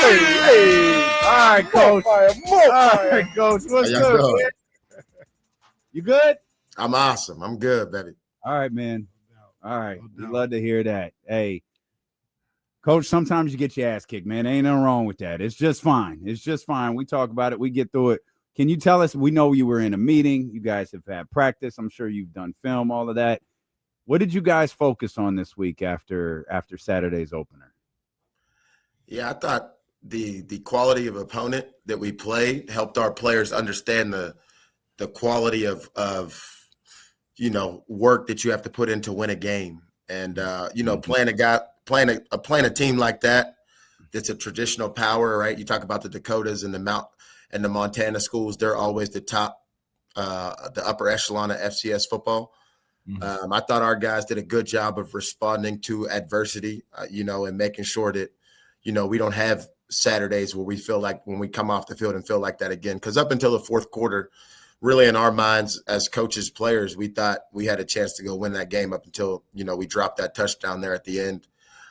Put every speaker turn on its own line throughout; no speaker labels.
Hey.
All right, Coach.
More
All
fire.
right, Coach. What's
How y'all
good,
doing?
man? You good?
I'm awesome. I'm good, baby.
All right, man. All right.
No
We
doubt.
love to hear that. Hey, Coach, sometimes you get your ass kicked, man. Ain't nothing wrong with that. It's just fine. It's just fine. We talk about it. We get through it. Can you tell us? We know you were in a meeting. You guys have had practice. I'm sure you've done film, all of that. What did you guys focus on this week after Saturday's opener?
Yeah, I thought the quality of opponent that we played helped our players understand the quality of work that you have to put in to win a game. And playing a team like that, that's a traditional power, right? You talk about the Dakotas and the Montana schools, they're always the top, the upper echelon of FCS football. I thought our guys did a good job of responding to adversity, and making sure that, we don't have Saturdays where we feel like when we come off the field and feel like that again. Because up until the fourth quarter, really in our minds as coaches, players, we thought we had a chance to go win that game up until, we dropped that touchdown there at the end.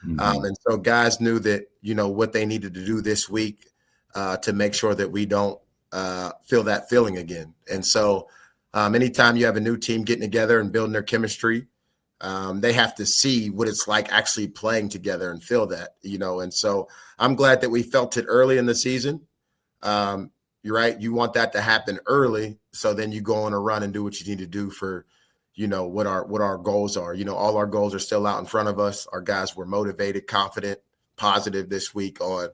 And so guys knew that, what they needed to do this week to make sure that we don't feel that feeling again. And so anytime you have a new team getting together and building their chemistry, they have to see what it's like actually playing together and feel that, and so I'm glad that we felt it early in the season. You're right. You want that to happen early. So then you go on a run and do what you need to do for, what our goals are. All our goals are still out in front of us. Our guys were motivated, confident, positive this week on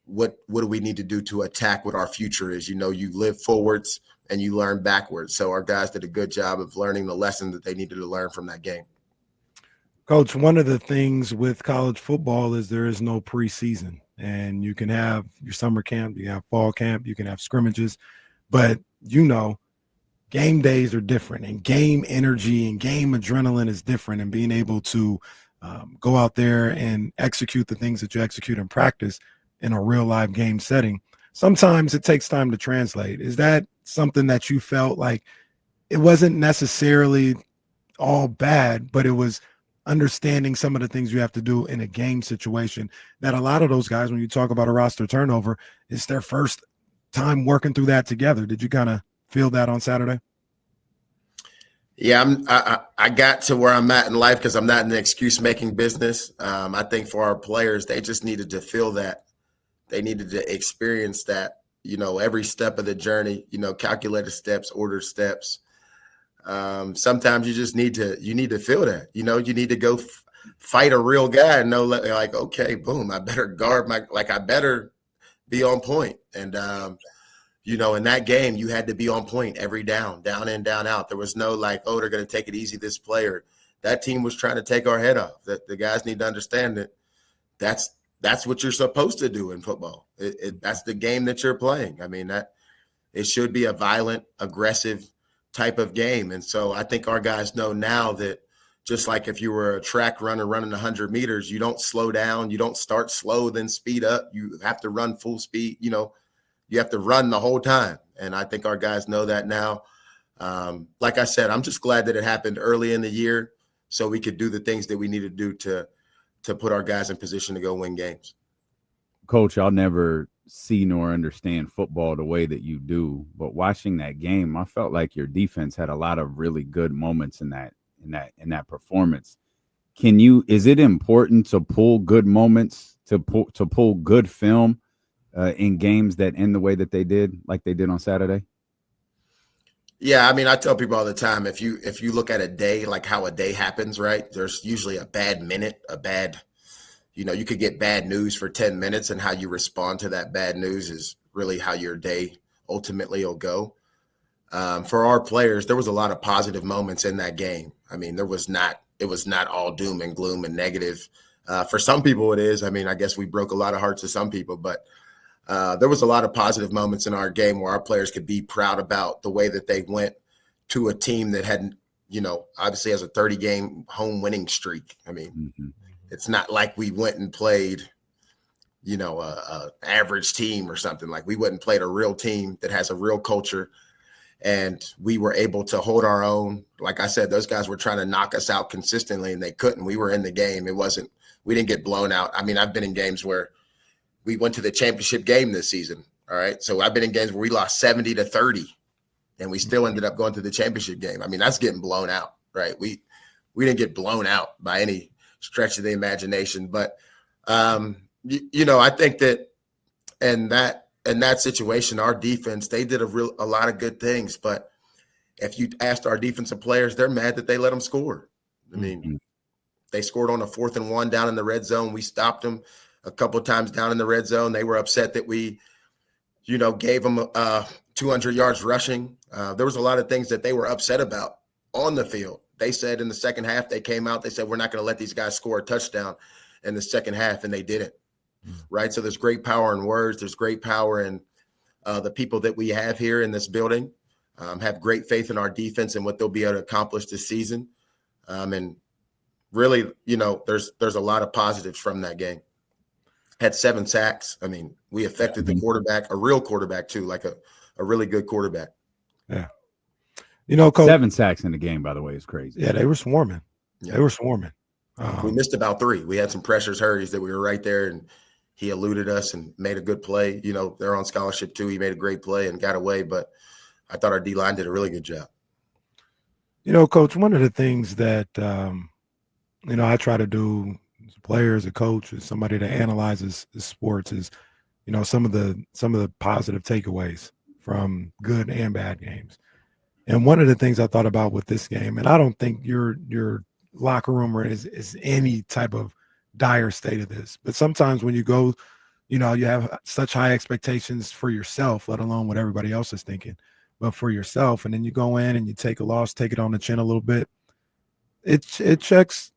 what do we need to do to attack what our future is. You live forwards and you learn backwards. So our guys did a good job of learning the lesson that they needed to learn from that game.
Coach, one of the things with college football is there is no preseason, and you can have your summer camp, you have fall camp, you can have scrimmages, but game days are different, and game energy and game adrenaline is different, and being able to go out there and execute the things that you execute in practice in a real live game setting, sometimes it takes time to translate. Is that something that you felt like it wasn't necessarily all bad, but it was understanding some of the things you have to do in a game situation that a lot of those guys, when you talk about a roster turnover, it's their first time working through that together? Did you kind of feel that on Saturday?
Yeah, I got to where I'm at in life because I'm not in the excuse-making business. I think for our players, they just needed to feel that. They needed to experience that, every step of the journey, calculated steps, ordered steps. Sometimes you just need to feel that, you need to go fight a real guy and know like, okay, boom, I better guard I better be on point. And, in that game, you had to be on point every down in, down out. There was no like, oh, they're going to take it easy, this player. That team was trying to take our head off. That the guys need to understand that that's what you're supposed to do in football. That's the game that you're playing. I mean, that it should be a violent, aggressive type of game. And so I think our guys know now that just like if you were a track runner running 100 meters, you don't slow down. You don't start slow, then speed up. You have to run full speed. You have to run the whole time. And I think our guys know that now. Like I said, I'm just glad that it happened early in the year so we could do the things that we need to do to put our guys in position to go win games.
Coach, I'll never see nor understand football the way that you do, but watching that game, I felt like your defense had a lot of really good moments in that performance. Is it important to pull good moments, to pull good film in games that end the way that they did, like they did on Saturday?
Yeah, I mean, I tell people all the time, if you look at a day, like how a day happens, right? There's usually a bad minute, you could get bad news for 10 minutes, and how you respond to that bad news is really how your day ultimately will go. For our players, there was a lot of positive moments in that game. I mean, it was not all doom and gloom and negative. For some people it is. I mean, I guess we broke a lot of hearts of some people, but there was a lot of positive moments in our game where our players could be proud about the way that they went to a team that hadn't, obviously has a 30-game home winning streak. I mean, It's not like we went and played, a average team or something. Like we went and played a real team that has a real culture, and we were able to hold our own. Like I said, those guys were trying to knock us out consistently, and they couldn't. We were in the game. We didn't get blown out. I mean, I've been in games where we went to the championship game this season. All right. So I've been in games where we lost 70-30 and we still ended up going to the championship game. I mean, that's getting blown out, right? We didn't get blown out by any stretch of the imagination, but I think that in that situation, our defense, they did a lot of good things, but if you asked our defensive players, they're mad that they let them score. I mean, they scored on a 4th and 1 down in the red zone. We stopped them a couple of times down in the red zone. They were upset that we, gave them 200 yards rushing. There was a lot of things that they were upset about on the field. They said in the second half, they came out, they said, we're not going to let these guys score a touchdown in the second half, and they didn't, right? So there's great power in words. There's great power in the people that we have here in this building, have great faith in our defense and what they'll be able to accomplish this season. And really, there's a lot of positives from that game. Had 7 sacks. I mean, we affected the quarterback, a real quarterback too, like a really good quarterback.
Yeah. Coach,
7 sacks in the game, by the way, is crazy.
Yeah, they were swarming. Yeah. They were swarming.
We missed about 3. We had some pressures, hurries that we were right there, and he eluded us and made a good play. They're on scholarship too. He made a great play and got away, but I thought our D-line did a really good job.
Coach, one of the things that, I try to do as a player, as a coach, as somebody that analyzes sports is, some of the positive takeaways from good and bad games. And one of the things I thought about with this game, and I don't think your locker room is any type of dire state of this, but sometimes when you go, you have such high expectations for yourself, let alone what everybody else is thinking, but for yourself, and then you go in and you take a loss, take it on the chin a little bit. It checks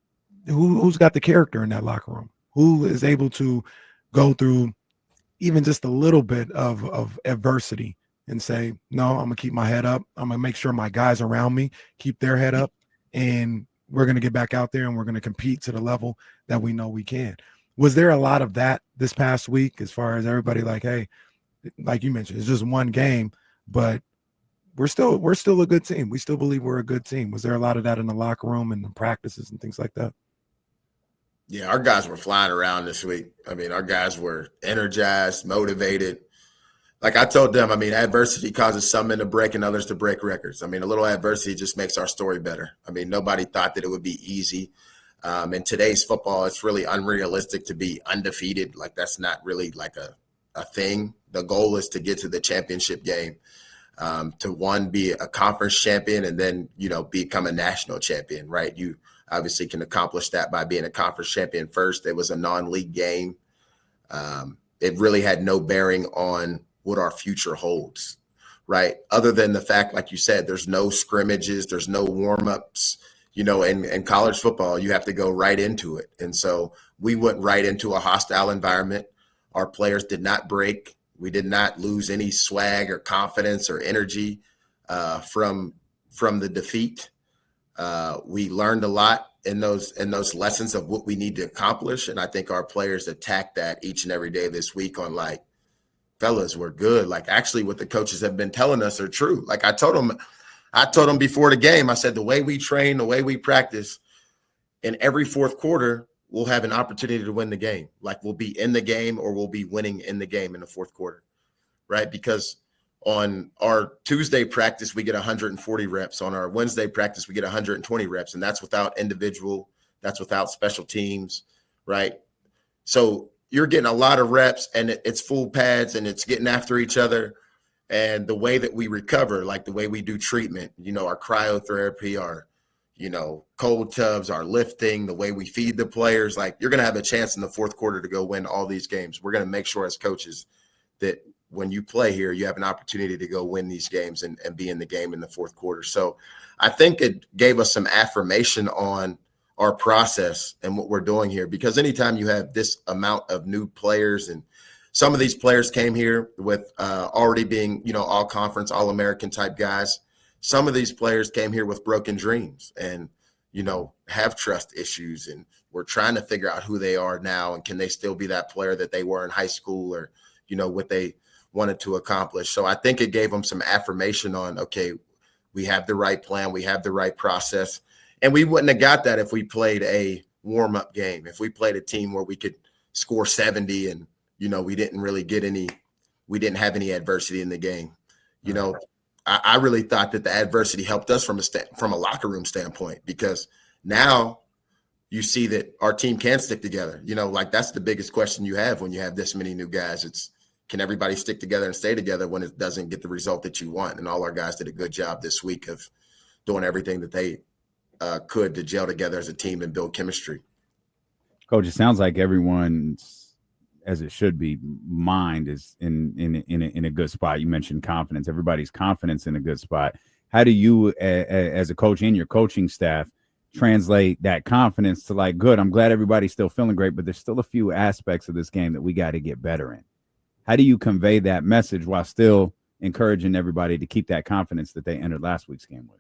who's got the character in that locker room, who is able to go through even just a little bit of adversity and say, no, I'm gonna keep my head up. I'm gonna make sure my guys around me keep their head up, and we're gonna get back out there and we're gonna compete to the level that we know we can. Was there a lot of that this past week, as far as everybody like, hey, like you mentioned, it's just one game, but we're still a good team. We still believe we're a good team. Was there a lot of that in the locker room and the practices and things like that?
Yeah, our guys were flying around this week. I mean, our guys were energized, motivated. Like I told them, I mean, adversity causes some men to break and others to break records. I mean, a little adversity just makes our story better. I mean, nobody thought that it would be easy. In today's football, it's really unrealistic to be undefeated. Like that's not really like a thing. The goal is to get to the championship game, to be a conference champion and then, become a national champion, right? You obviously can accomplish that by being a conference champion first. It was a non-league game. It really had no bearing on what our future holds, right? Other than the fact, like you said, there's no scrimmages, there's no warm-ups, in college football, you have to go right into it. And so we went right into a hostile environment. Our players did not break. We did not lose any swag or confidence or energy from the defeat. We learned a lot in those lessons of what we need to accomplish. And I think our players attacked that each and every day this week on like, fellas, we're good. Like actually what the coaches have been telling us are true. Like I told them before the game, I said, the way we train, the way we practice, in every fourth quarter, we'll have an opportunity to win the game. Like we'll be in the game or we'll be winning in the game in the fourth quarter, right? Because on our Tuesday practice, we get 140 reps. On our Wednesday practice, we get 120 reps. And that's without individual, that's without special teams, right? So you're getting a lot of reps and it's full pads and it's getting after each other. And the way that we recover, like the way we do treatment, our cryotherapy, our, cold tubs, our lifting, the way we feed the players, like you're going to have a chance in the fourth quarter to go win all these games. We're going to make sure as coaches that when you play here, you have an opportunity to go win these games and be in the game in the fourth quarter. So I think it gave us some affirmation on our process and what we're doing here, because anytime you have this amount of new players, and some of these players came here with already being, all conference, all American type guys. Some of these players came here with broken dreams and, have trust issues, and we're trying to figure out who they are now. And can they still be that player that they were in high school, or, what they wanted to accomplish. So I think it gave them some affirmation on, okay, we have the right plan. We have the right process. And we wouldn't have got that if we played a warm-up game, if we played a team where we could score 70 and we didn't have any adversity in the game. I really thought that the adversity helped us from a locker room standpoint, because now you see that our team can stick together. Like that's the biggest question you have when you have this many new guys. It's, can everybody stick together and stay together when it doesn't get the result that you want? And all our guys did a good job this week of doing everything that they could to gel together as a team and build chemistry.
Coach, it sounds like everyone's, as it should be, mind is in a good spot. You mentioned confidence. Everybody's confidence in a good spot. How do you, as a coach and your coaching staff, translate that confidence to like, good, I'm glad everybody's still feeling great, but there's still a few aspects of this game that we got to get better in? How do you convey that message while still encouraging everybody to keep that confidence that they entered last week's game with?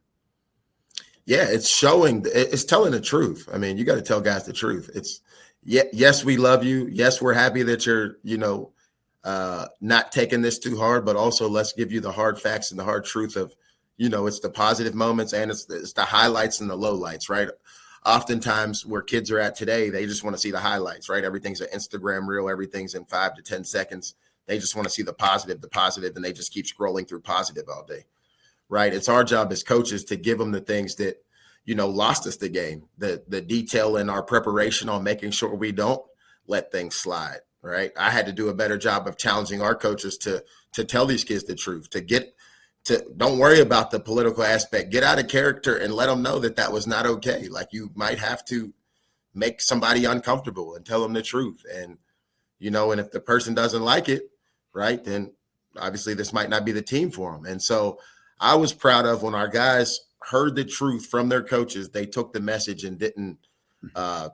Yeah, it's telling the truth. I mean, you got to tell guys the truth. It's, yes, we love you. Yes, we're happy that you're, not taking this too hard, but also let's give you the hard facts and the hard truth of, it's the positive moments and it's the highlights and the lowlights, right? Oftentimes where kids are at today, they just want to see the highlights, right? Everything's an Instagram reel. Everything's in 5 to 10 seconds. They just want to see the positive, and they just keep scrolling through positive all day, right? It's our job as coaches to give them the things that, lost us the game, the detail in our preparation on making sure we don't let things slide, right? I had to do a better job of challenging our coaches to tell these kids the truth, don't worry about the political aspect, get out of character and let them know that was not okay. Like, you might have to make somebody uncomfortable and tell them the truth. And, and if the person doesn't like it, right, then obviously this might not be the team for them. And so I was proud of when our guys heard the truth from their coaches, they took the message and didn't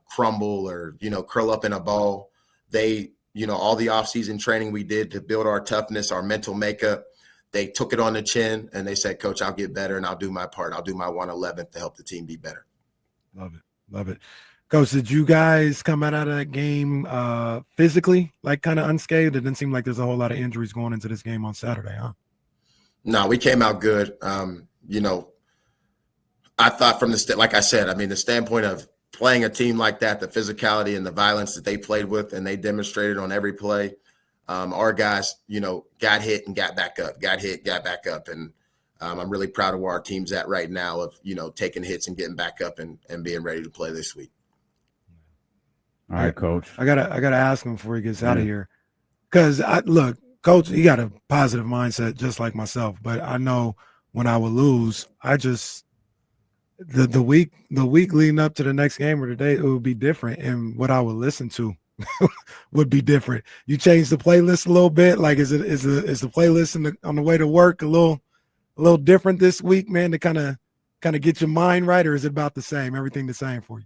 crumble or, curl up in a ball. They, all the offseason training we did to build our toughness, our mental makeup, they took it on the chin and they said, Coach, I'll get better and I'll do my part. I'll do my 1/11th to help the team be better.
Love it. Love it. Coach, did you guys come out of that game physically, like kind of unscathed? It didn't seem like there's a whole lot of injuries going into this game on Saturday, huh?
No, we came out good. I thought from like I said, I mean, the standpoint of playing a team like that, the physicality and the violence that they played with and they demonstrated on every play, our guys, got hit and got back up, got hit, got back up. And I'm really proud of where our team's at right now of, taking hits and getting back up and being ready to play this week.
All right, Coach.
I gotta ask him before he gets out of here. Because look, Coach, he got a positive mindset just like myself. But I know when I would lose, the week leading up to the next game or the day, it would be different. And what I would listen to would be different. You change the playlist a little bit. Like, is the playlist on the way to work a little different this week, man, to kind of get your mind right, or is it about the same? Everything the same for you?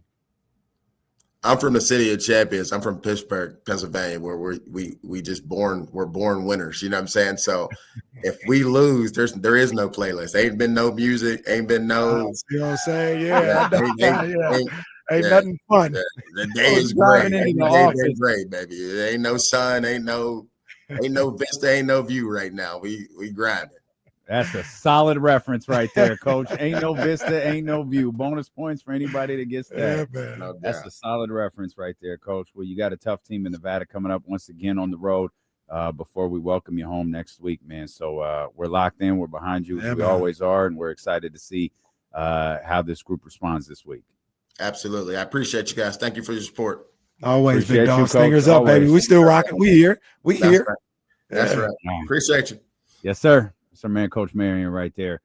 I'm from the city of champions. I'm from Pittsburgh, Pennsylvania, where we're born winners. You know what I'm saying? So if we lose, there is no playlist. Ain't been no music. Ain't been no.
You know what I'm saying? Yeah. Ain't nothing fun.
The day is great. The day is great, baby. There ain't no sun. Ain't no vista. Ain't no view right now. We grinding.
That's a solid reference right there, Coach. Ain't no vista, ain't no view. Bonus points for anybody that gets that.
Yeah, man.
No
That's a solid reference right there, Coach. Well, you got a tough team in Nevada coming up once again on the road before we welcome you home next week, man. So we're locked in. We're behind you, as we always are, and we're excited to see how this group responds this week.
Absolutely. I appreciate you guys. Thank you for your support.
Always,
Appreciate
big dog.
you,
Stingers
Coach.
up,
Always.
baby. We still rocking. We here. We here.
That's right. Appreciate you.
Yes, sir. It's our man, Coach Marion, right there.